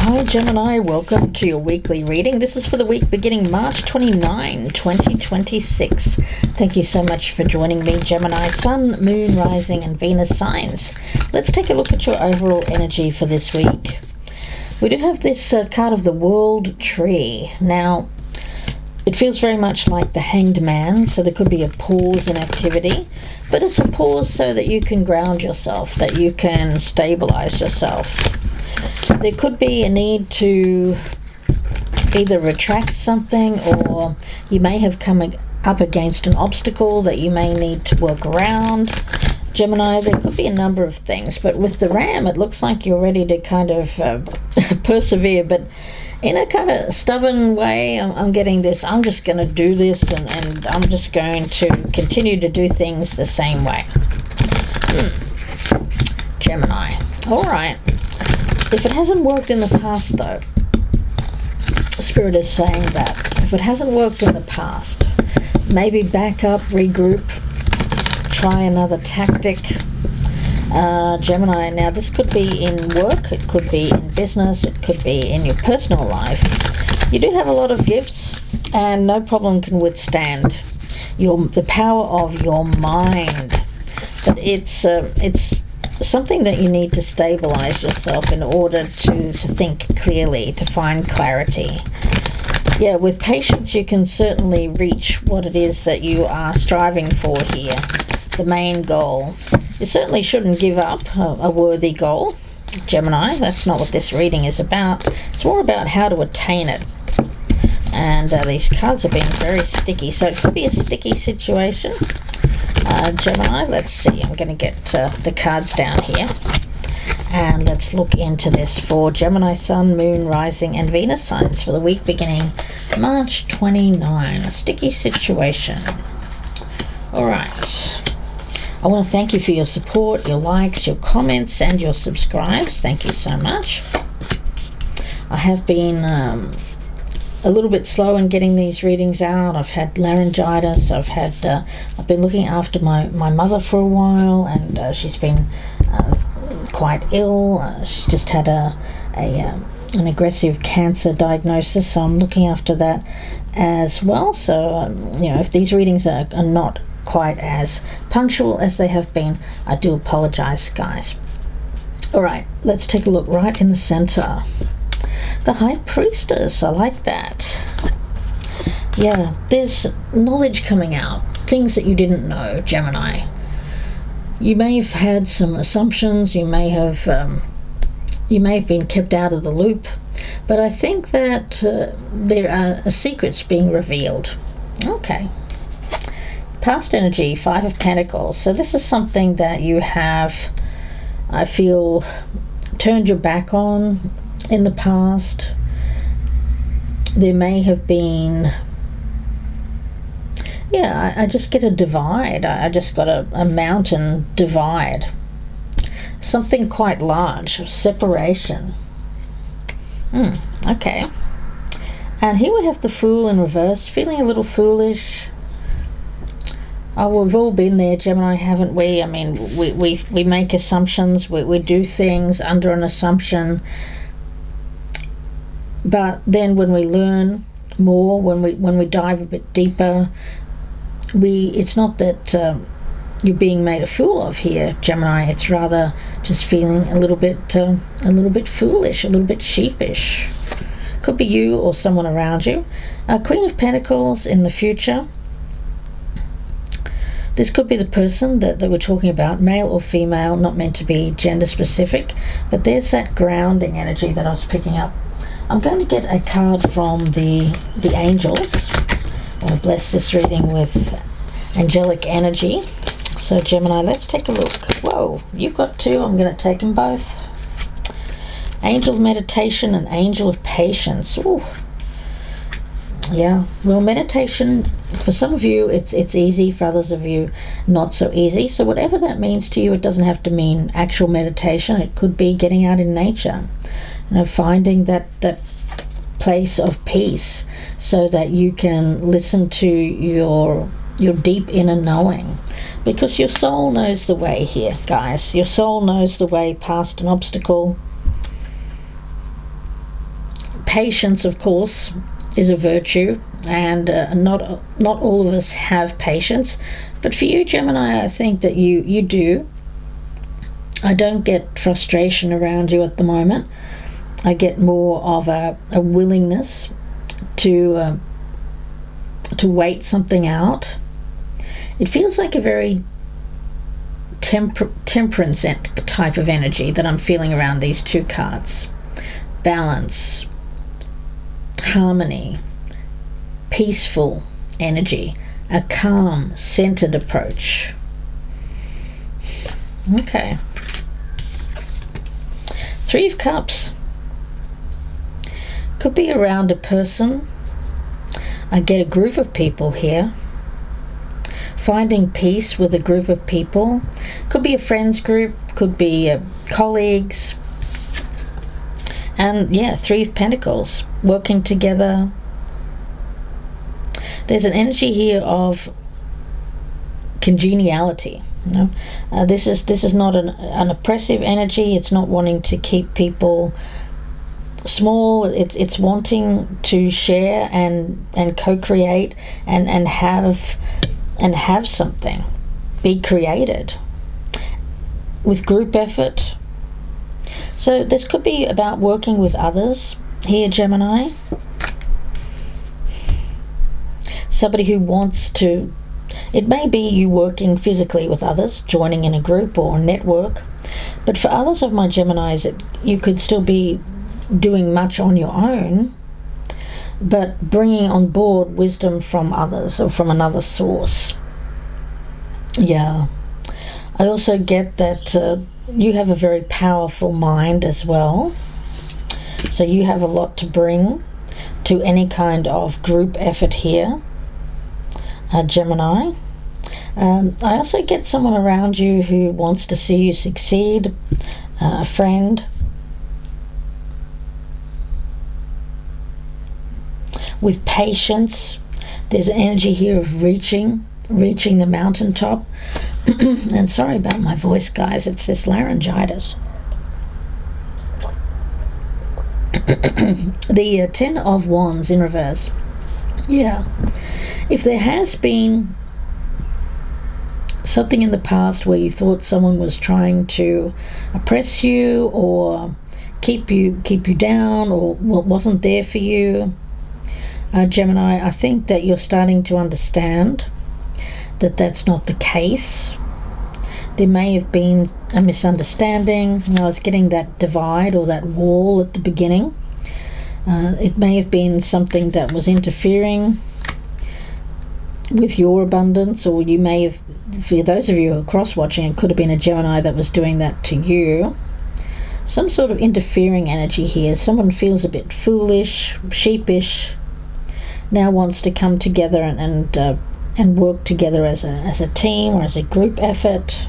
Hi Gemini, welcome to your weekly reading. This is for the week beginning March 29, 2026. Thank you so much for joining me, Gemini, Sun, Moon, Rising and Venus signs. Let's take a look at your overall energy for this week. We do have this card of the World Tree. Now, it feels very much like the Hanged Man, so there could be a pause in activity, but it's a pause so that you can ground yourself, that you can stabilize yourself. There could be a need to either retract something, or you may have come up against an obstacle that you may need to work around. Gemini, there could be a number of things, but with the Ram, it looks like you're ready to kind of persevere, but in a kind of stubborn way. I'm getting this, I'm just going to do this, and I'm just going to continue to do things the same way. Gemini. All right. If it hasn't worked in the past, though, Spirit is saying that if it hasn't worked in the past, maybe back up, regroup, try another tactic. Gemini, now this could be in work, it could be in business, it could be in your personal life. You do have a lot of gifts, and no problem can withstand the power of your mind. But it's something that you need to stabilize yourself in order to think clearly, to find clarity. Yeah, with patience you can certainly reach what it is that you are striving for here, the main goal. You certainly shouldn't give up a worthy goal, Gemini. That's not what this reading is about. It's more about how to attain it. And these cards are being very sticky, so it could be a sticky situation. Gemini, let's see, I'm going to get the cards down here, and let's look into this for Gemini, Sun, Moon, Rising and Venus signs for the week beginning March 29. A sticky situation. Alright, I want to thank you for your support, your likes, your comments and your subscribes. Thank you so much. I have been a little bit slow in getting these readings out. I've had laryngitis. I've been looking after my mother for a while, and she's been quite ill. She's just had an aggressive cancer diagnosis, so I'm looking after that as well. So if these readings are not quite as punctual as they have been, I do apologize, guys. All right, let's take a look right in the center. The High Priestess, I like that. Yeah, there's knowledge coming out, things that you didn't know, Gemini. You may have had some assumptions, you may have been kept out of the loop, but I think that there are secrets being revealed. Okay. Past energy, Five of Pentacles. So this is something that you have, I feel, turned your back on in the past. There may have been, I just get a divide. I just got a mountain divide. Something quite large, separation. Okay. And here we have the Fool in reverse, feeling a little foolish. Oh, we've all been there, Gemini, haven't we? I mean, we make assumptions, we do things under an assumption. But then when we learn more, when we dive a bit deeper, it's not that you're being made a fool of here, Gemini. It's rather just feeling a little bit foolish, a little bit sheepish. Could be you or someone around you. Queen of Pentacles in the future. This could be the person that we're talking about, male or female, not meant to be gender specific, but there's that grounding energy that I was picking up. I'm going to get a card from the angels. I'm going to bless this reading with angelic energy. So Gemini, let's take a look. Whoa, you've got two. I'm going to take them both. Angel meditation and angel of patience. Ooh. Yeah, well, meditation, for some of you it's easy, for others of you not so easy. So whatever that means to you, it doesn't have to mean actual meditation. It could be getting out in nature, finding that place of peace so that you can listen to your deep inner knowing, because your soul knows the way here, guys. Your soul knows the way past an obstacle. patience, of course, is a virtue, and not all of us have patience. But for you, Gemini, I think that you do. I don't get frustration around you at the moment. I get more of a willingness to wait something out. It feels like a very temperance type of energy that I'm feeling around these two cards. Balance, harmony, peaceful energy, a calm, centered approach. Okay. Three of Cups. Could be around a person. I get a group of people here. Finding peace with a group of people. Could be a friends group, could be colleagues. And yeah, Three of Pentacles, working together. There's an energy here of congeniality. You know? This is not an oppressive energy. It's not wanting to keep people small. It's wanting to share and co-create and have something be created with group effort. So this could be about working with others here, Gemini. Somebody who wants to, it may be you working physically with others, joining in a group or a network, but for others of my Geminis, you could still be doing much on your own, but bringing on board wisdom from others or from another source. Yeah. I also get that you have a very powerful mind as well. So you have a lot to bring to any kind of group effort here, Gemini. I also get someone around you who wants to see you succeed, a friend. With patience, there's energy here of reaching the mountaintop. And sorry about my voice, guys, it's this laryngitis. The 10 of Wands in reverse. Yeah. If there has been something in the past where you thought someone was trying to oppress you or keep you down or wasn't there for you, Gemini, I think that you're starting to understand that that's not the case. There may have been a misunderstanding. I was getting that divide or that wall at the beginning. It may have been something that was interfering with your abundance, or you may have, for those of you who are cross-watching, it could have been a Gemini that was doing that to you. Some sort of interfering energy here. Someone feels a bit foolish, sheepish, now wants to come together and work together as a team or as a group effort.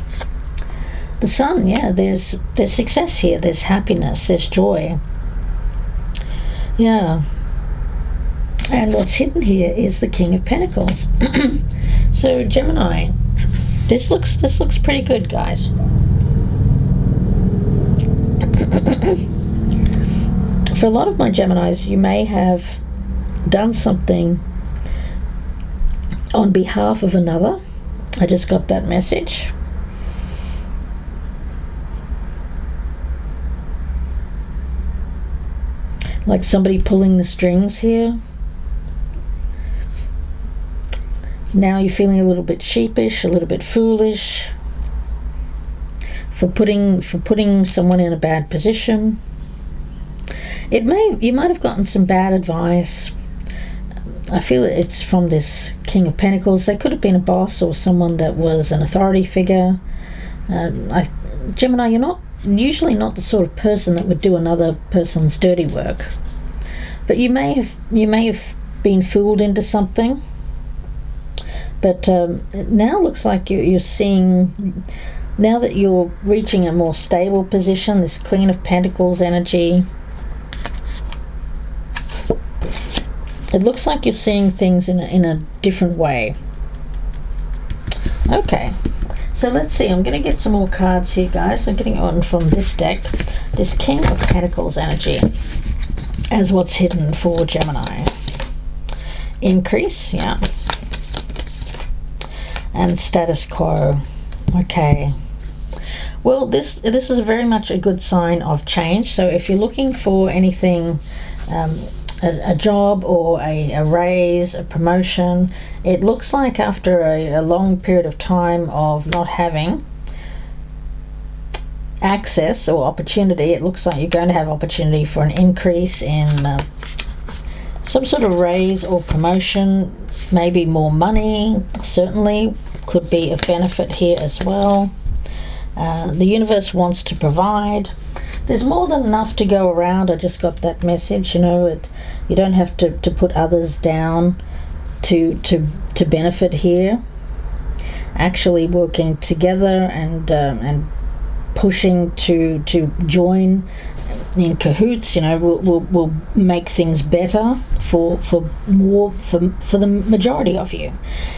The Sun, yeah, there's success here, there's happiness, there's joy. Yeah. And what's hidden here is the King of Pentacles. So Gemini, this looks pretty good, guys. For a lot of my Geminis, you may have done something on behalf of another. I just got that message. Like somebody pulling the strings here. Now you're feeling a little bit sheepish, a little bit foolish for putting someone in a bad position. You might have gotten some bad advice. I feel it's from this King of Pentacles. They could have been a boss or someone that was an authority figure. Gemini, you're usually not the sort of person that would do another person's dirty work, but you may have been fooled into something. But now looks like you're seeing, now that you're reaching a more stable position, this Queen of Pentacles energy, it looks like you're seeing things in a different way. Okay, so let's see. I'm going to get some more cards here, guys. I'm getting on from this deck, this King of Pentacles energy. as what's hidden for Gemini. Increase, yeah. And status quo. Okay. Well, this is very much a good sign of change. So if you're looking for anything, a job or a raise, a promotion, it looks like after a long period of time of not having access or opportunity, it looks like you're going to have opportunity for an increase in some sort of raise or promotion, maybe more money. Certainly could be of benefit here as well. The universe wants to provide. There's more than enough to go around. I just got that message, you know, you don't have to put others down to benefit here. Actually working together and pushing to join in cahoots, you know, will make things better for the majority of you.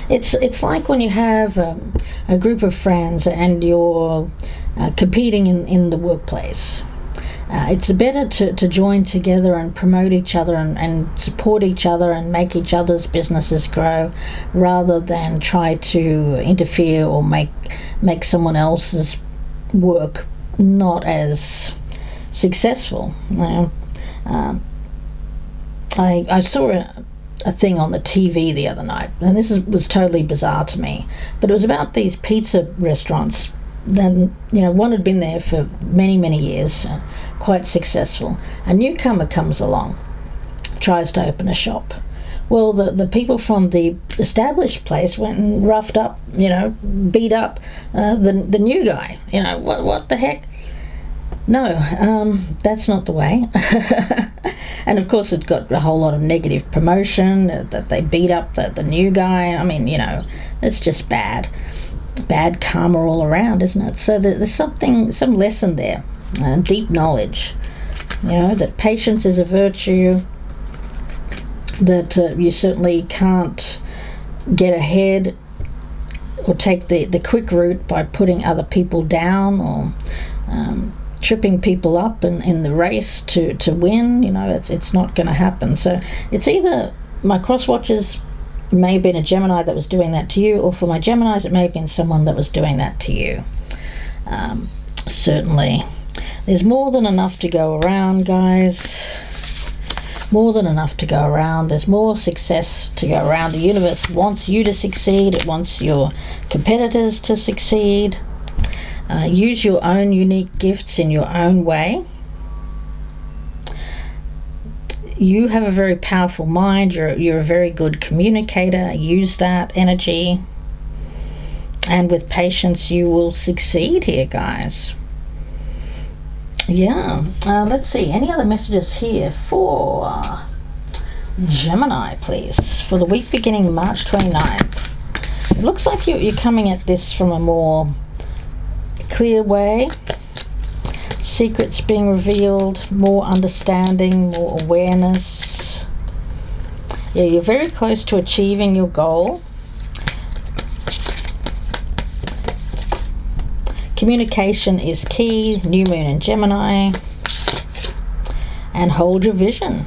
It's like when you have a group of friends and you're competing in the workplace. It's better to join together and promote each other and support each other and make each other's businesses grow, rather than try to interfere or make someone else's work not as successful. You know, I saw a thing on the TV the other night, and this was totally bizarre to me, but it was about these pizza restaurants. Then, you know, one had been there for many years, quite successful. A newcomer comes along, tries to open a shop. Well, the people from the established place went and roughed up, you know, beat up the new guy. You know, what the heck? No, that's not the way. And of course it got a whole lot of negative promotion, that they beat up the new guy. I mean, you know, it's just bad karma all around, isn't it? So there's some lesson there, deep knowledge, you know, that patience is a virtue, that you certainly can't get ahead or take the quick route by putting other people down or tripping people up in the race to win. You know, it's not going to happen. So it's either my cross watchers may have been a Gemini that was doing that to you, or for my Geminis it may have been someone that was doing that to you. Certainly there's more than enough to go around, guys. More than enough to go around. There's more success to go around. The universe wants you to succeed. It wants your competitors to succeed. Use your own unique gifts in your own way. You have a very powerful mind. You're a very good communicator. Use that energy, and with patience you will succeed here, guys. Yeah. Let's see, any other messages here for Gemini, please, for the week beginning March 29th. It looks like you're coming at this from a more clear way. Secrets being revealed, more understanding, more awareness. Yeah, you're very close to achieving your goal. Communication is key. New moon in Gemini. And hold your vision.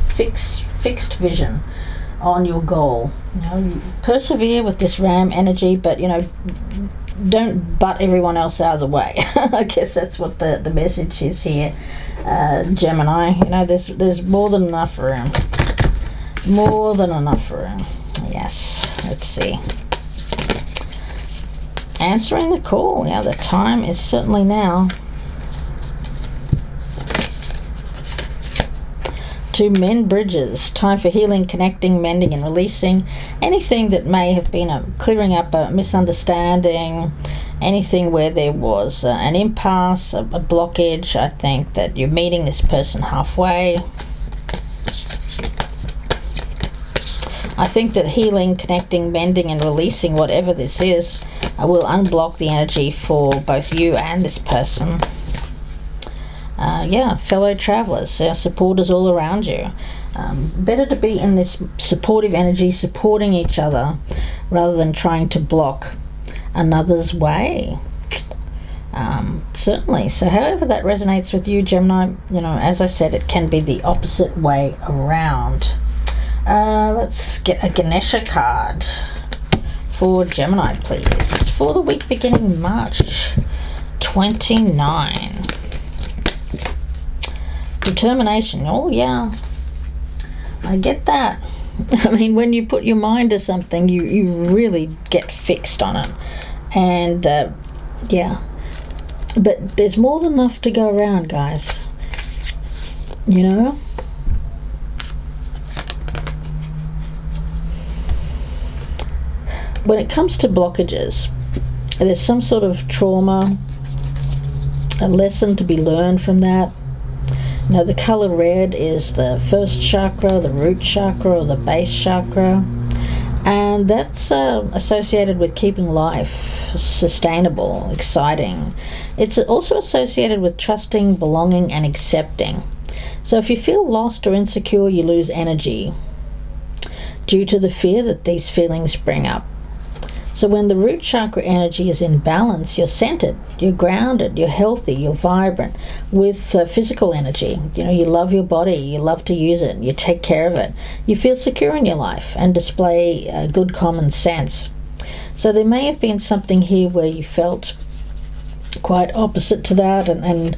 Fixed vision on your goal. You know, you persevere with this Ram energy, but, you know, don't butt everyone else out of the way. I guess that's what the message is here, Gemini. You know, there's more than enough room. More than enough room. Yes. Let's see. Answering the call. Yeah, the time is certainly now. To mend bridges. Time for healing, connecting, mending, and releasing anything that may have been clearing up a misunderstanding, anything where there was an impasse, a blockage. I think that you're meeting this person halfway. I think that healing, connecting, mending, and releasing whatever this is will unblock the energy for both you and this person. Yeah, fellow travelers, supporters all around you. Better to be in this supportive energy, supporting each other, rather than trying to block another's way. Certainly. So however that resonates with you, Gemini, as I said, it can be the opposite way around. Let's get a Ganesha card for Gemini, please, for the week beginning March 29. Determination. Oh, yeah. I get that. I mean, when you put your mind to something, you really get fixed on it. And, yeah. But there's more than enough to go around, guys. When it comes to blockages, there's some sort of trauma, a lesson to be learned from that. The color red is the first chakra, the root chakra, or the base chakra, and that's associated with keeping life sustainable, exciting. It's also associated with trusting, belonging, and accepting. So if you feel lost or insecure, you lose energy due to the fear that these feelings bring up. So when the root chakra energy is in balance, you're centered, you're grounded, you're healthy, you're vibrant with physical energy. You love your body, you love to use it, you take care of it. You feel secure in your life and display good common sense. So there may have been something here where you felt quite opposite to that, and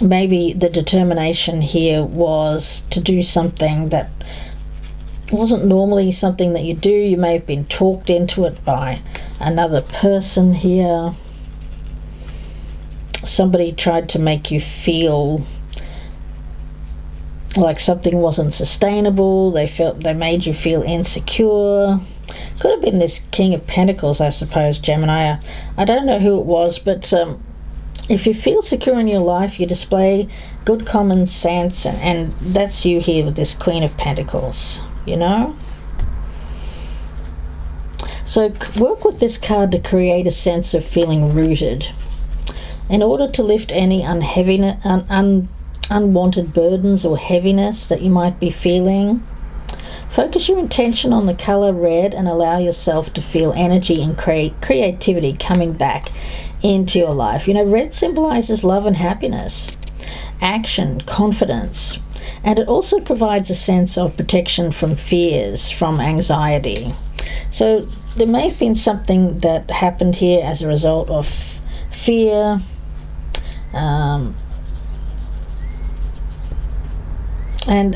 maybe the determination here was to do something that wasn't normally something that you do. You may have been talked into it by another person here. Somebody tried to make you feel like something wasn't sustainable. They made you feel insecure. Could have been this King of Pentacles, I suppose, Gemini. I don't know who it was, but if you feel secure in your life, you display good common sense, and that's you here with this Queen of Pentacles. So work with this card to create a sense of feeling rooted. In order to lift any unwanted burdens or heaviness that you might be feeling, focus your attention on the color red and allow yourself to feel energy and creativity coming back into your life. Red symbolizes love and happiness, action, confidence. And it also provides a sense of protection from fears, from anxiety. So there may have been something that happened here as a result of fear, and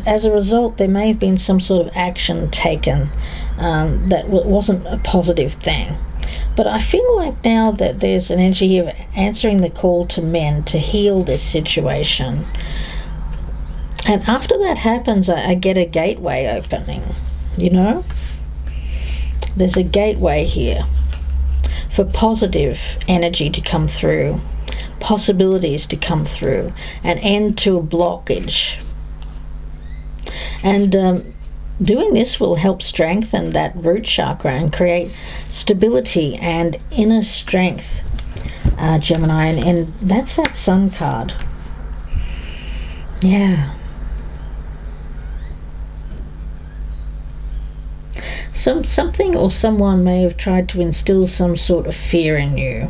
as a result there may have been some sort of action taken that wasn't a positive thing. But I feel like now that there's an energy here of answering the call to men to heal this situation. And after that happens, I get a gateway opening, There's a gateway here for positive energy to come through, possibilities to come through, an end to a blockage. And doing this will help strengthen that root chakra and create stability and inner strength, Gemini. And that's that Sun card. Yeah. Something or someone may have tried to instill some sort of fear in you.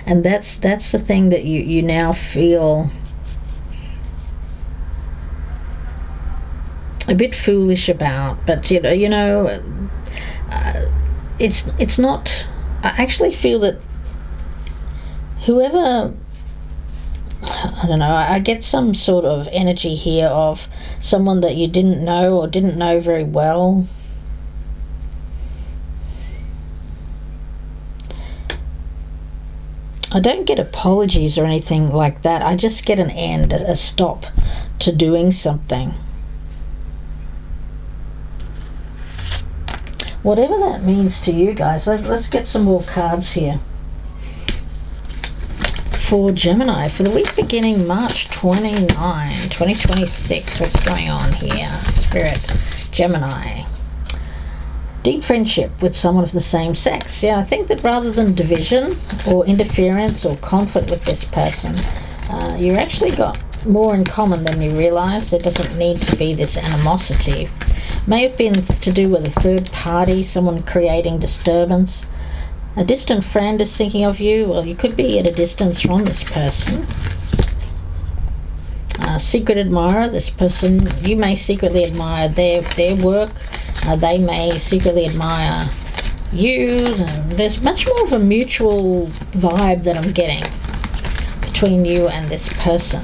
And that's the thing that you now feel a bit foolish about. But it's not. I actually feel that whoever, I don't know, I get some sort of energy here of someone that you didn't know or didn't know very well. I don't get apologies or anything like that. I just get an end, a stop to doing something. Whatever that means to you guys, let's get some more cards here. For Gemini, for the week beginning March 29, 2026, what's going on here? Spirit, Gemini. Deep friendship with someone of the same sex. Yeah, I think that rather than division or interference or conflict with this person, you actually got more in common than you realize. There doesn't need to be this animosity. May have been to do with a third party, someone creating disturbance. A distant friend is thinking of you. Well, you could be at a distance from this person. Secret admirer, this person, you may secretly admire their work. They may secretly admire you. There's much more of a mutual vibe that I'm getting between you and this person.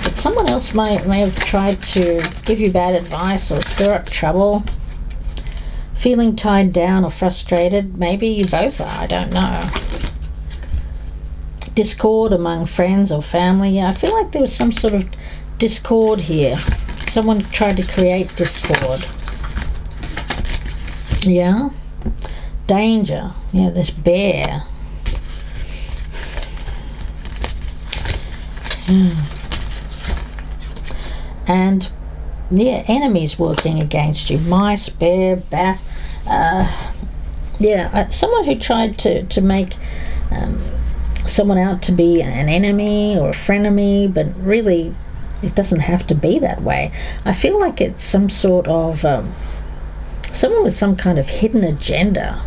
But someone else may have tried to give you bad advice or stir up trouble. Feeling tied down or frustrated. Maybe you both are, I don't know. Discord among friends or family. Yeah, I feel like there was some sort of discord here. Someone tried to create discord. Yeah. Danger. Yeah, this bear. And yeah, enemies working against you. Mice, bear, bat. Someone who tried to make someone out to be an enemy or a frenemy, but really it doesn't have to be that way. I feel like it's some sort of someone with some kind of hidden agenda.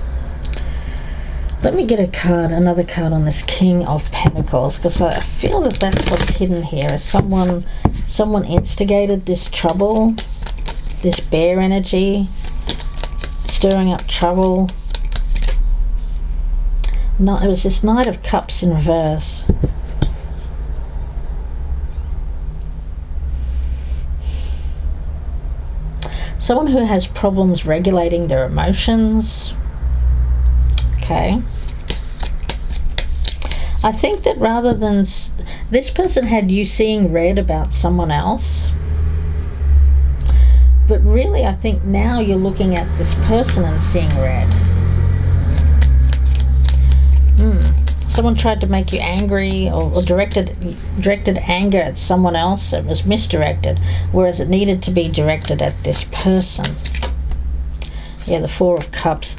Let me get another card on this King of Pentacles, because I feel that that's what's hidden here. Is someone instigated this trouble, this bear energy, stirring up trouble. No, it was this Knight of Cups in reverse. Someone who has problems regulating their emotions. Okay. I think that rather than this person had you seeing red about someone else, but really I think now you're looking at this person and seeing red. Someone tried to make you angry or directed anger at someone else. It was misdirected, whereas it needed to be directed at this person. Yeah, the Four of Cups.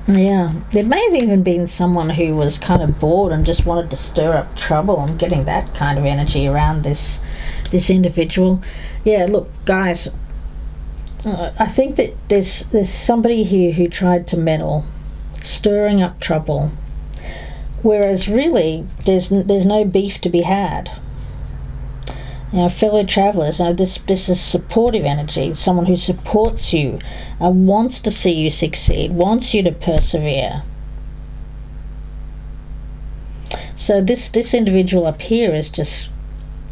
Yeah, there may have even been someone who was kind of bored and just wanted to stir up trouble. I'm getting that kind of energy around this individual. Yeah, look, guys, I think that there's somebody here who tried to meddle, stirring up trouble, whereas really there's no beef to be had. You know, fellow travelers, this is supportive energy. Someone who supports you, wants to see you succeed, wants you to persevere. So this individual up here is just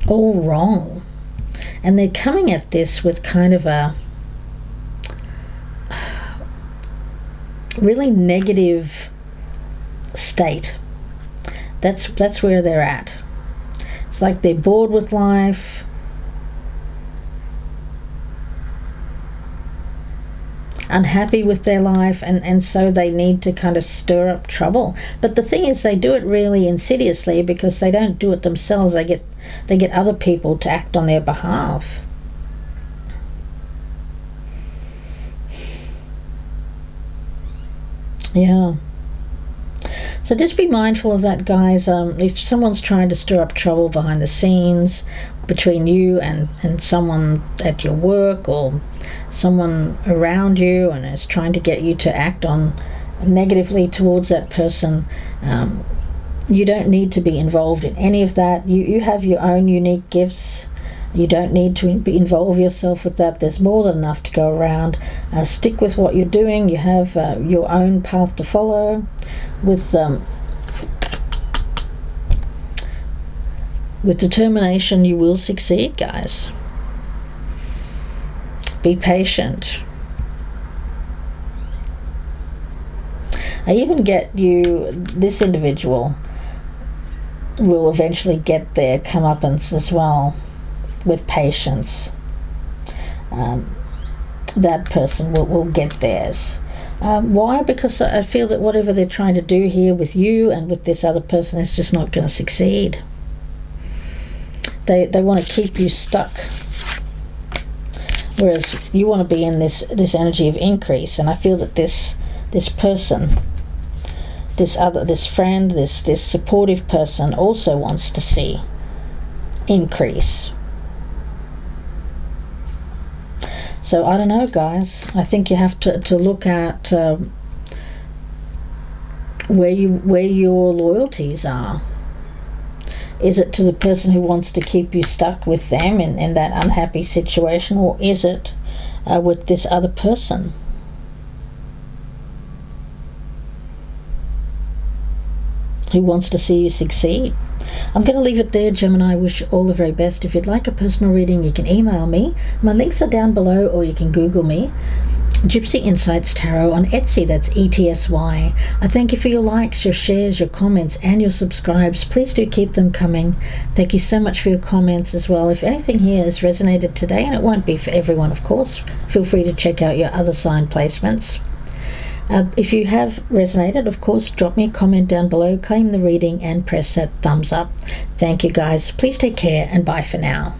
all wrong, and they're coming at this with kind of a really negative state. That's where they're at. It's like they're bored with life. Unhappy with their life, and so they need to kind of stir up trouble. But the thing is, they do it really insidiously, because they don't do it themselves. They get other people to act on their behalf. Yeah. So just be mindful of that, guys. If someone's trying to stir up trouble behind the scenes between you and someone at your work, or someone around you, and is trying to get you to act on negatively towards that person, you don't need to be involved in any of that. You have your own unique gifts. You don't need to involve yourself with that. There's more than enough to go around. Stick with what you're doing. You have your own path to follow. With determination, you will succeed, guys. Be patient. I even get you, this individual will eventually get their comeuppance as well, with patience. That person will get theirs. Why? Because I feel that whatever they're trying to do here with you and with this other person is just not going to succeed. They want to keep you stuck, whereas you want to be in this energy of increase. And I feel that this person, this friend, this supportive person also wants to see increase. So I don't know, guys. I think you have to look at where your loyalties are. Is it to the person who wants to keep you stuck with them in that unhappy situation, or is it with this other person? Who wants to see you succeed? I'm going to leave it there, Gemini. I wish you all the very best. If you'd like a personal reading, you can email me. My links are down below, or you can Google me. Gypsy Insights Tarot on Etsy, that's ETSY. I thank you for your likes, your shares, your comments, and your subscribes. Please do keep them coming. Thank you so much for your comments as well. If anything here has resonated today, and it won't be for everyone, of course, feel free to check out your other sign placements. If you have resonated, of course, drop me a comment down below, claim the reading, and press that thumbs up. Thank you, guys. Please take care, and bye for now.